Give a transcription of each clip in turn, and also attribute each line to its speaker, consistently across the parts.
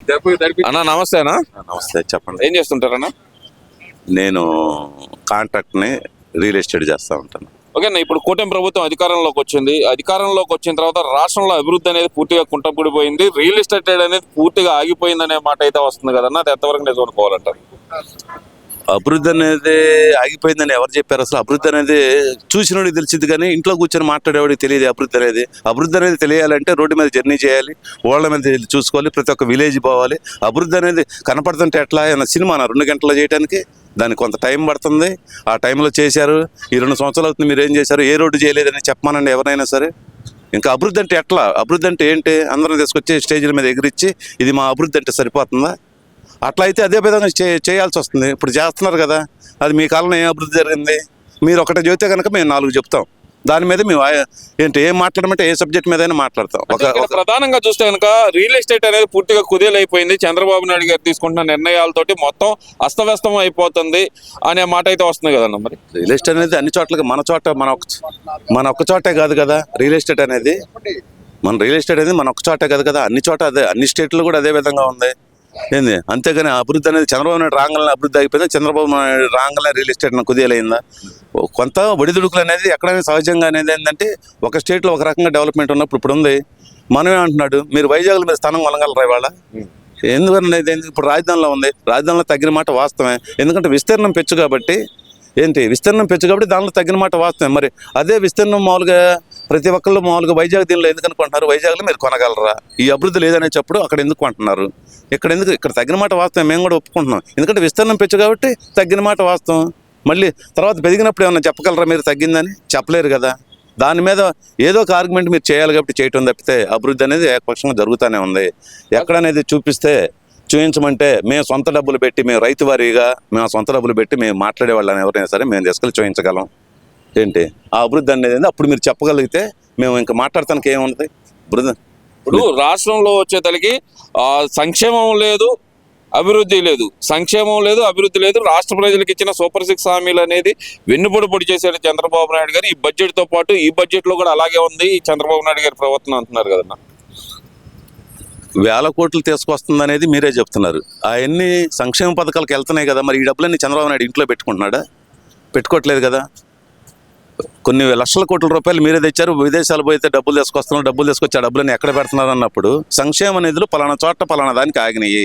Speaker 1: అన్నా నమస్తే అన్న.
Speaker 2: నమస్తే, చెప్పండి.
Speaker 1: ఏం చేస్తుంటారన్నా?
Speaker 2: నేను కాంట్రాక్ట్ని రియల్ ఎస్టేట్ చేస్తూ ఉంటాను.
Speaker 1: ఓకే అన్న, ఇప్పుడు కూటమి ప్రభుత్వం అధికారంలోకి వచ్చింది. అధికారంలోకి వచ్చిన తర్వాత రాష్ట్రంలో అభివృద్ధి అనేది పూర్తిగా కుంటపడిపోయింది, రియల్ ఎస్టేట్ అనేది పూర్తిగా ఆగిపోయింది అనే మాట అయితే వస్తుంది కదన్నా, అది ఎంతవరకు నిజం అనుకోవాలంటారు?
Speaker 2: అభివృద్ధి అనేది ఆగిపోయిందని ఎవరు చెప్పారు? అసలు అభివృద్ధి అనేది చూసినోడికి తెలిసింది, కానీ ఇంట్లో కూర్చొని మాట్లాడేవాడికి తెలియదు. అభివృద్ధి అనేది తెలియాలంటే రోడ్డు మీద జర్నీ చేయాలి, ఓళ్ళ మీద చూసుకోవాలి, ప్రతి ఒక్క విలేజ్ పోవాలి. అభివృద్ధి అనేది కనపడుతుంటే ఎట్లా? సినిమా 2 గంటలు చేయడానికి దానికి కొంత టైం పడుతుంది. ఆ టైంలో చేశారు. ఈ 2 సంవత్సరాలు అవుతుంది, మీరు ఏం చేశారు? ఏ రోడ్డు చేయలేదని చెప్పమానండి ఎవరైనా సరే. ఇంకా అభివృద్ధి అంటే ఎట్లా? అభివృద్ధి అంటే ఏంటి? అందరం తీసుకొచ్చి స్టేజ్ల మీద ఎగిరించి ఇది మా అభివృద్ధి అంటే సరిపోతుందా? అట్లా అయితే అదే విధంగా చేయాల్సి వస్తుంది. ఇప్పుడు చేస్తున్నారు కదా, అది మీ కాలంలో ఏం అభివృద్ధి జరిగింది? మీరు ఒకటి చెబితే కనుక మేము 4 చెప్తాం. దాని మీద మేము ఏం మాట్లాడమంటే ఏ సబ్జెక్ట్ మీద మాట్లాడతాం.
Speaker 1: ప్రధానంగా చూస్తే కనుక రియల్ ఎస్టేట్ అనేది పూర్తిగా కుదేలైపోయింది. చంద్రబాబు నాయుడు గారు తీసుకుంటున్న నిర్ణయాలతోటి మొత్తం అస్తవ్యస్తం అయిపోతుంది అనే మాట అయితే వస్తుంది కదన్న. మరి
Speaker 2: రియల్ ఎస్టేట్ అనేది అన్ని చోట్లకి మన ఒక్క చోటే కాదు కదా రియల్ ఎస్టేట్ అనేది. మన ఒక్క చోటే కాదు కదా, అన్ని చోట అదే, అన్ని స్టేట్లు కూడా అదే విధంగా ఉంది. ఏంది? అంతేగాని అభివృద్ధి అనేది చంద్రబాబు నాయుడు రాగానే అభివృద్ధి అయిపోయిందా? చంద్రబాబు నాయుడు రాగానే రియల్ ఎస్టేట్ కుదేలైందా? కొంత ఒడిదుడుకులు అనేది ఎక్కడైనా సహజంగా అనేది ఏంటంటే ఒక స్టేట్లో ఒక రకంగా డెవలప్మెంట్ ఉన్నప్పుడు ఇప్పుడు ఉంది. మనమే అంటున్నాడు, మీరు వైజాగ్లో మీరు స్థానం కొనగలరా ఇవాళ? ఎందుకనేది ఇప్పుడు రాజధానిలో ఉంది. రాజధానిలో తగ్గిన మాట వాస్తవమే, ఎందుకంటే విస్తీర్ణం పెంచు కాబట్టి. దానిలో తగ్గిన మాట వాస్తవమే. మరి అదే విస్తీర్ణం మామూలుగా ప్రతి ఒక్కళ్ళు మామూలుగా వైజాగ్ దీనిలో ఎందుకు అనుకుంటున్నారు? వైజాగ్లో మీరు కొనగలరా? ఈ అభివృద్ధి లేదనే చెప్పుడు అక్కడ ఎందుకు అంటున్నారు? ఇక్కడ తగ్గిన మాట వాస్తవం, మేము కూడా ఒప్పుకుంటున్నాం. ఎందుకంటే విస్తీర్ణం పెంచు కాబట్టి తగ్గిన మాట వాస్తవం. మళ్ళీ తర్వాత పెరిగినప్పుడు ఏమన్నా చెప్పగలరా మీరు తగ్గిందని? చెప్పలేరు కదా. దాని మీద ఏదో ఒక ఆర్గ్యుమెంట్ మీరు చేయాలి కాబట్టి చేయటం తప్పితే అభివృద్ధి అనేది ఏకపక్షంగా జరుగుతూనే ఉంది. ఎక్కడనేది చూపించమంటే మేము సొంత డబ్బులు పెట్టి, మేము రైతు వారీగా మేము సొంత డబ్బులు పెట్టి మేము మాట్లాడే వాళ్ళని ఎవరైనా సరే మేము తీసుకెళ్ళి చూపించగలం. ఏంటి ఆ అభివృద్ధి అనేది? అప్పుడు మీరు చెప్పగలిగితే మేము ఇంకా మాట్లాడటానికి ఏముంది? అభివృద్ధి
Speaker 1: ఇప్పుడు రాష్ట్రంలో వచ్చేతలకి సంక్షేమం లేదు, అభివృద్ధి లేదు. అభివృద్ధి లేదు. రాష్ట్ర ప్రజలకు ఇచ్చిన సూపర్ 6 హామీలు అనేది వెన్నుపొడి చేశారు చంద్రబాబు నాయుడు గారు. ఈ బడ్జెట్తో పాటు ఈ బడ్జెట్లో కూడా అలాగే ఉంది ఈ చంద్రబాబు నాయుడు గారి ప్రవర్తన అంటున్నారు కదన్నా.
Speaker 2: వేల కోట్లు తీసుకొస్తుంది అనేది మీరే చెప్తున్నారు. అవన్నీ సంక్షేమ పథకాలకు వెళ్తున్నాయి కదా. మరి ఈ డబ్బులన్నీ చంద్రబాబు నాయుడు ఇంట్లో పెట్టుకుంటున్నాడా? పెట్టుకోవట్లేదు కదా. కొన్ని లక్షల కోట్ల రూపాయలు మీరే తెచ్చారు, విదేశాలు పోయితే డబ్బులు తీసుకొచ్చి ఆ డబ్బులన్నీ ఎక్కడ పెడుతున్నారు అన్నప్పుడు సంక్షేమ నిధులు పలానా చోట పలానా దానికి ఆగినాయి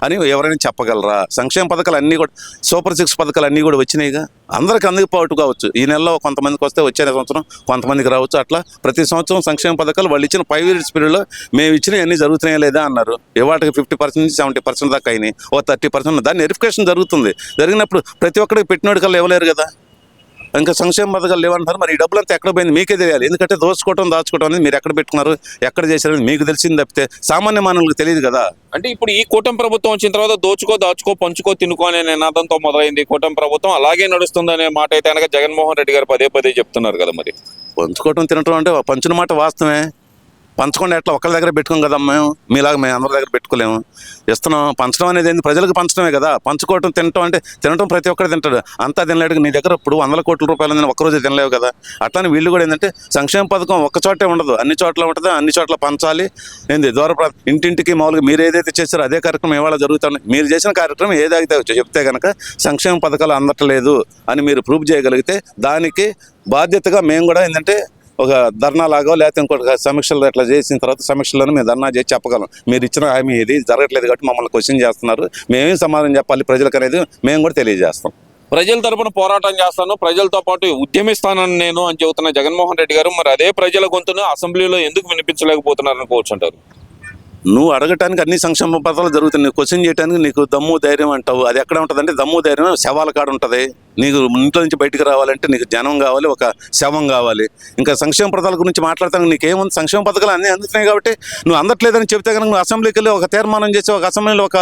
Speaker 2: అని ఎవరైనా చెప్పగలరా? సంక్షేమ పథకాలు అన్నీ కూడా, సూపర్ 6 పథకాలు అన్నీ కూడా వచ్చినాయిగా. అందరికి అందుబాటు కావచ్చు. ఈ నెలలో కొంతమందికి వస్తే వచ్చే సంవత్సరం కొంతమందికి రావచ్చు. అట్లా ప్రతి సంవత్సరం సంక్షేమ పథకాలు వాళ్ళు ఇచ్చిన 5 years పీరియడ్లో మేము ఇచ్చినవి అన్నీ జరుగుతున్నాయా లేదా అన్నారు. ఇవాటికి 50% నుంచి 70% దాకా అయినాయి. 30% దాన్ని వెరిఫికేషన్ జరుగుతుంది. జరిగినప్పుడు ప్రతి ఒక్కరికి పెట్టినోడి కల్లా ఇవ్వలేరు కదా. ఇంకా సంక్షేమ పథకాలు లేవంటారు. మరి ఈ డబ్బులంతా ఎక్కడ పోయింది మీకే తెలియాలి. ఎందుకంటే దాచుకోవడం అనేది మీరు ఎక్కడ పెట్టుకున్నారు, ఎక్కడ చేశారని మీకు తెలిసింది తప్పితే సామాన్య మానవులకు తెలియదు కదా.
Speaker 1: అంటే ఇప్పుడు ఈ కూటమి ప్రభుత్వం వచ్చిన తర్వాత దాచుకో పంచుకో తినుకో అనే నినాదంతో మొదలైంది కూటమి ప్రభుత్వం, అలాగే నడుస్తుందనే మాట అయితే కనుక జగన్మోహన్ రెడ్డి గారు పదే చెప్తున్నారు కదా. మరి
Speaker 2: పంచుకోవటం తినటం అంటే పంచిన మాట వాస్తవమే. పంచకుండా ఎట్లా ఒకరి దగ్గర పెట్టుకోం కదా. మేము అందరి దగ్గర పెట్టుకోలేము. ఇస్తున్నాం. పంచడం అనేది ఏంది? ప్రజలకు పంచడమే కదా. పంచుకోవటం తినటం ప్రతి ఒక్కరు తింటాడు. అంతా తినలేడు. నీ దగ్గర ఇప్పుడు 100 కోట్ల రూపాయలు ఒక్కరోజే తినలేవు కదా. అట్లానే వీళ్ళు కూడా ఏంటంటే సంక్షేమ పథకం ఒక్క చోటే ఉండదు, అన్ని చోట్ల ఉంటుంది. అన్ని చోట్ల పంచాలి. ఇంటింటికి మామూలుగా మీరు ఏదైతే చేస్తారో అదే కార్యక్రమం ఇవాళ జరుగుతుంది. మీరు చేసిన కార్యక్రమం ఏదైతే చెప్తే కనుక సంక్షేమ పథకాలు అందట్లేదు అని మీరు ప్రూవ్ చేయగలిగితే దానికి బాధ్యతగా మేము కూడా ఏంటంటే ఒక ధర్నా లాగో లేకపోతే ఇంకొక సమీక్షలు అట్లా చేసిన తర్వాత సమీక్షలను మేము ధర్నా చేసి చెప్పగలం. మీరు ఇచ్చిన హామీ ఇది జరగట్లేదు కాబట్టి మమ్మల్ని క్వశ్చన్ చేస్తున్నారు, మేమేం సమాధానం చెప్పాలి ప్రజలకు అనేది మేము కూడా తెలియజేస్తాం.
Speaker 1: ప్రజల తరపున పోరాటం చేస్తాను, ప్రజలతో పాటు ఉద్యమిస్తానని నేను అని చెబుతున్న జగన్మోహన్ రెడ్డి గారు మరి అదే ప్రజల గొంతును అసెంబ్లీలో ఎందుకు వినిపించలేకపోతున్నారని కూర్చుంటారు?
Speaker 2: నువ్వు అడగటానికి అన్ని సంక్షేమ పథకాలు జరుగుతున్నాయి, నువ్వు క్వశ్చన్ చేయడానికి నీకు దమ్ము ధైర్యం అంటావు. అది ఎక్కడ ఉంటుందంటే దమ్ము ధైర్యం శవాల కాడ ఉంటుంది. నీకు ఇంట్లో నుంచి బయటకు రావాలంటే నీకు జనం కావాలి, ఒక శవం కావాలి. ఇంకా సంక్షేమ పథకాల గురించి మాట్లాడతానికి నీకేముంది? సంక్షేమ పథకాలు అన్నీ అందుతున్నాయి కాబట్టి నువ్వు అందట్లేదని చెప్తే కనుక నువ్వు అసెంబ్లీకి వెళ్ళి ఒక తీర్మానం చేసి ఒక అసెంబ్లీలో ఒక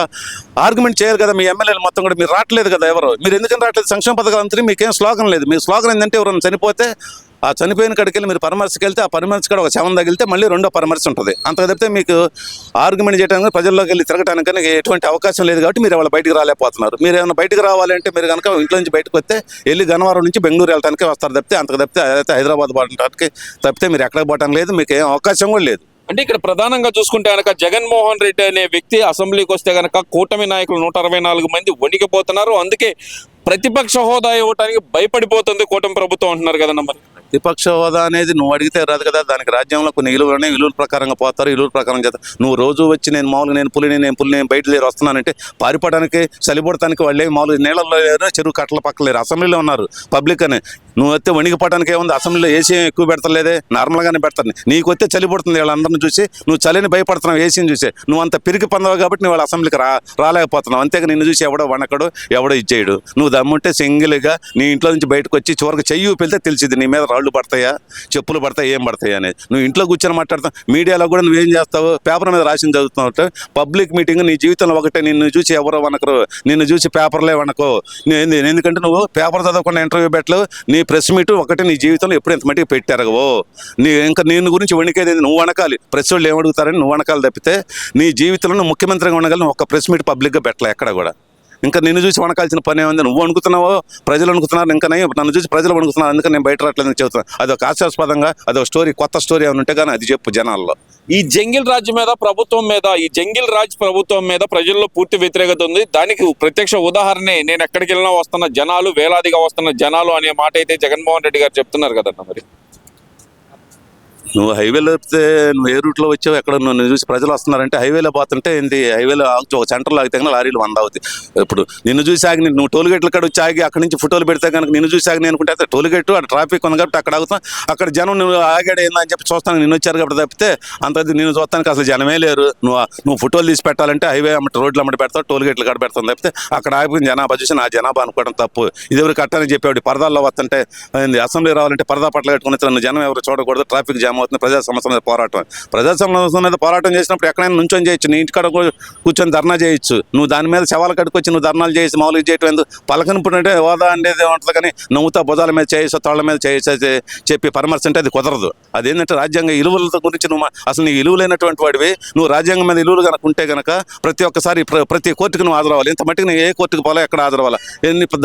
Speaker 2: ఆర్గ్యుమెంట్ చేయాలి కదా. మీ ఎమ్మెల్యేలు మొత్తం కూడా మీరు రావట్లేదు కదా. మీరు ఎందుకని రావట్లేదు? సంక్షేమ పథకాలు అంతా మీకేం స్లోగన్ లేదు. మీ స్లోగన్ ఏంటంటే ఎవరైనా చనిపోతే ఆ చనిపోయిన కాడికి వెళ్ళి మీరు పరామర్శకి వెళ్తే ఆ పరామర్శ కాడ ఒక శవం తగిలితే మళ్ళీ రెండో పరామర్శ ఉంటుంది. అంత తప్పితే మీకు ఆర్గ్యుమెంట్ చేయడానికి ప్రజల్లోకి వెళ్ళి తిరగడానికి ఎటువంటి అవకాశం లేదు కాబట్టి మీరు వాళ్ళ బయటకు రాలేకపోతున్నారు. మీరు ఏమైనా బయటకు రావాలంటే మీరు కనుక ఇంట్లో నుంచి బయటకు వస్తే వెళ్ళి గన్నవరం నుంచి బెంగళూరు వెళ్ళడానికి వస్తారు తప్పితే అదైతే హైదరాబాద్ పోవడానికి తప్పితే మీరు ఎక్కడికి పోవడం లేదు. మీకు ఏం అవకాశం కూడా లేదు.
Speaker 1: అంటే ఇక్కడ ప్రధానంగా చూసుకుంటే కనుక జగన్మోహన్ రెడ్డి అనే వ్యక్తి అసెంబ్లీకి వస్తే కనుక కూటమి నాయకులు 164 మంది వణికిపోతున్నారు. అందుకే ప్రతిపక్ష హోదా ఇవ్వడానికి భయపడిపోతుంది కూటమి ప్రభుత్వం అంటున్నారు కదన్న మరి.
Speaker 2: ప్రతిపక్ష హోదా అనేది నువ్వు అడిగితే రాదు కదా. దానికి రాజ్యాంగంలో కొన్ని విలువలు ఉన్నాయి. విలువల ప్రకారంగా పోతారు, విలువల ప్రకారం చేస్తారు. నువ్వు రోజు వచ్చి నేను మామూలుగా నేను పులిని బయట లేరు వస్తున్నానంటే పారిపోవడానికి చలిపడటానికి వాళ్ళే మామూలు నీళ్ళల్లో లేరు, చెరువు కట్టల పక్కన లేరు, అసెంబ్లీలో ఉన్నారు పబ్లిక్ అని. నువ్వు వస్తే వణికిపోవడానికి ఏముంది? అసెంబ్లీలో ఏసీ ఎక్కువ పెడతలేదే, నార్మల్గానే పెడతాను. నీకు వస్తే చలి పడుతుంది వాళ్ళందరిని చూసి, నువ్వు చలిని భయపడుతున్నావు ఏసీని చూసి. నువ్వు అంత పిరికి పొందవు కాబట్టి నువ్వు వాళ్ళ అసెంబ్లీకి రాలేకపోతున్నావు. అంతేగా నిన్ను చూసి ఎవడో వనకడు, ఎవడో ఇచ్చేయడు. నువ్వు దమ్ముంటే సింగిల్గా నీ ఇంట్లో నుంచి బయటకు వచ్చి చివరికి చెయ్యి పెళ్తే తెలిసింది నీ మీద రాళ్ళు పడతాయా, చెప్పులు పడతాయి, ఏం పడతాయి అనేది. నువ్వు ఇంట్లో కూర్చొని మాట్లాడతావు. మీడియాలో కూడా నువ్వేం చేస్తావు? పేపర్ మీద రాసింది చదువుతున్నావు. పబ్లిక్ మీటింగ్ నీ జీవితంలో ఒకటే, నిన్ను చూసి ఎవరో వనకరు, నిన్ను చూసి పేపర్లే వనకు. ఎందుకంటే నువ్వు పేపర్ చదవకుండా ఇంటర్వ్యూ పెట్టలేవు. నీ ప్రెస్ మీట్ ఒకటి నీ జీవితంలో ఎప్పుడు ఎంత మట్టికి పెట్టారు. ఇంకా నేను గురించి వణికేది నువ్వు వనకాలి. ప్రెస్ వాళ్ళు ఏమడుగుతారని నువ్వు వనకాలి తప్పితే నీ జీవితంలో నువ్వు ముఖ్యమంత్రిగా ఉండగలను ఒక ప్రెస్ మీట్ పబ్లిక్గా పెట్టలే ఎక్కడ కూడా. ఇంకా నిన్ను చూసి వనకాల్సిన పని ఏముంది? నువ్వు వణుకుతున్నావో ప్రజలు వణుకుతున్నారు. ఇంకా నన్ను చూసి ప్రజలు వణుకుతున్నారు, అందుకని నేను బయట రావట్లేదని చెబుతున్నాను. అదొక హాస్యాస్పదంగా అదొక స్టోరీ, కొత్త స్టోరీ ఏమైనా ఉంటే కానీ అది చెప్పు జనాల్లో.
Speaker 1: ఈ జంగిల్ రాజ్ మీద ప్రభుత్వం మీద, ఈ జంగిల్ రాజ్ ప్రభుత్వం మీద ప్రజల్లో పూర్తి వ్యతిరేకత ఉంది. దానికి ప్రత్యక్ష ఉదాహరణే నేను ఎక్కడికి వెళ్ళినా వస్తున్న జనాలు, వేలాదిగా వస్తున్న జనాలు అనే మాట అయితే జగన్మోహన్ రెడ్డి గారు చెప్తున్నారు కదన్న మరి.
Speaker 2: నువ్వు హైవేలో చెప్తే నువ్వు ఏ రూట్లో వచ్చావు, ఎక్కడ నువ్వు చూసి ప్రజలు వస్తున్నారంటే హైవేలో పోతుంటే ఏంటి, హైవేలో ఒక సెంటర్లో ఆగితే కానీ లారీలు 100 అవుతాయి. ఇప్పుడు నిన్ను చూసి ఆగి నువ్వు టోల్గేట్ల కాడ వచ్చి ఆగి అక్కడి నుంచి ఫోటోలు పెడితే కనుక నిన్ను చూసి ఆగి అనుకుంటే అయితే టోల్గేట్ అక్కడ ట్రాఫిక్ ఉంది కాబట్టి అక్కడ ఆగుతాం. అక్కడ జనం నువ్వు ఆగాడు ఏందని చెప్పి చూస్తాను, నిన్ను వచ్చారు కాబట్టి తప్పితే అంత నిన్ను చూస్తానికి అసలు జనమే లేరు. నువ్వు ఫోటోలు తీసి పెట్టాలంటే హైవే అమ్మటి రోడ్లు అమ్మటి పెడతావు, టోల్గేట్లు కాడ పెడతాం తప్పితే అక్కడ ఆగిపోయిన జనాభా చూసి నా జనాభా అనుకోవడం తప్పు. ఇది ఎవరు కట్టని చెప్పేవాడు. పరదాల్లో వస్తుంటే అసెంబ్లీ రావాలంటే పరదా పట్ల కట్టుకుని జనం ఎవరు చూడకూడదు, ట్రాఫిక్ జామ్ అవుతుంది. ప్రజా సమస్యల పోరాటం, ప్రజా సమస్యల మీద పోరాటం చేసినప్పుడు ఎక్కడైనా నుంచొని చేయొచ్చు. నీ ఇంటికాడ కూర్చొని ధర్నా చేయొచ్చు. నువ్వు దాని మీద శవాలు కట్టుకొచ్చి నువ్వు ధర్నాలు చేసి మామూలుగా చేయటం ఎందుకు? పలకనిపుంటే హోదా అనేది ఉంటుంది కానీ నవ్వుతా భుజాల మీద చేయొచ్చు, తోళ్ళ మీద చేయొచ్చు చెప్పి పరామర్శింటే అది కుదరదు. అదేంటంటే రాజ్యాంగ విలువల గురించి నువ్వు అసలు నీ విలువ లేనటువంటి వాడివి. నువ్వు రాజ్యాంగం మీద విలువలు కనుక ఉంటే కనుక ప్రతి కోర్టుకు నువ్వు హాజరవ్వాలి. ఇంత మట్టికి నువ్వు ఏ కోర్టుకు పోలా, ఎక్కడ హాజరవ్వాలి?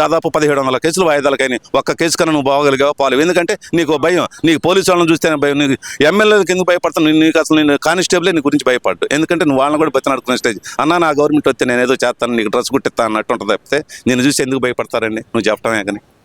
Speaker 2: దాదాపు 1700 కేసులు వాయిదాలకైనా ఒక్క కేసు కన్నా నువ్వు బాగలిగావు పోలేవు. ఎందుకంటే నీకు భయం, నీకు పోలీసు వాళ్ళని చూస్తేనే భయం. నీకు ఎమ్మెల్యేలకు ఎందుకు భయపడతాను? నీకు అసలు నేను కానిస్టేబులే నీ గురించి భయపడ్డు. ఎందుకంటే నువ్వు వాళ్ళని కూడా బతినాడుకునే స్టేజ్. అన్నా నా గవర్నమెంట్ వస్తే నేను ఏదో చేస్తాను, నీకు డ్రెస్ కుట్టిస్తాను అన్నట్టు ఉంటుంది తప్పితే నేను చూసి ఎందుకు భయపడతారండి? నువ్వు చెప్పడమే కానీ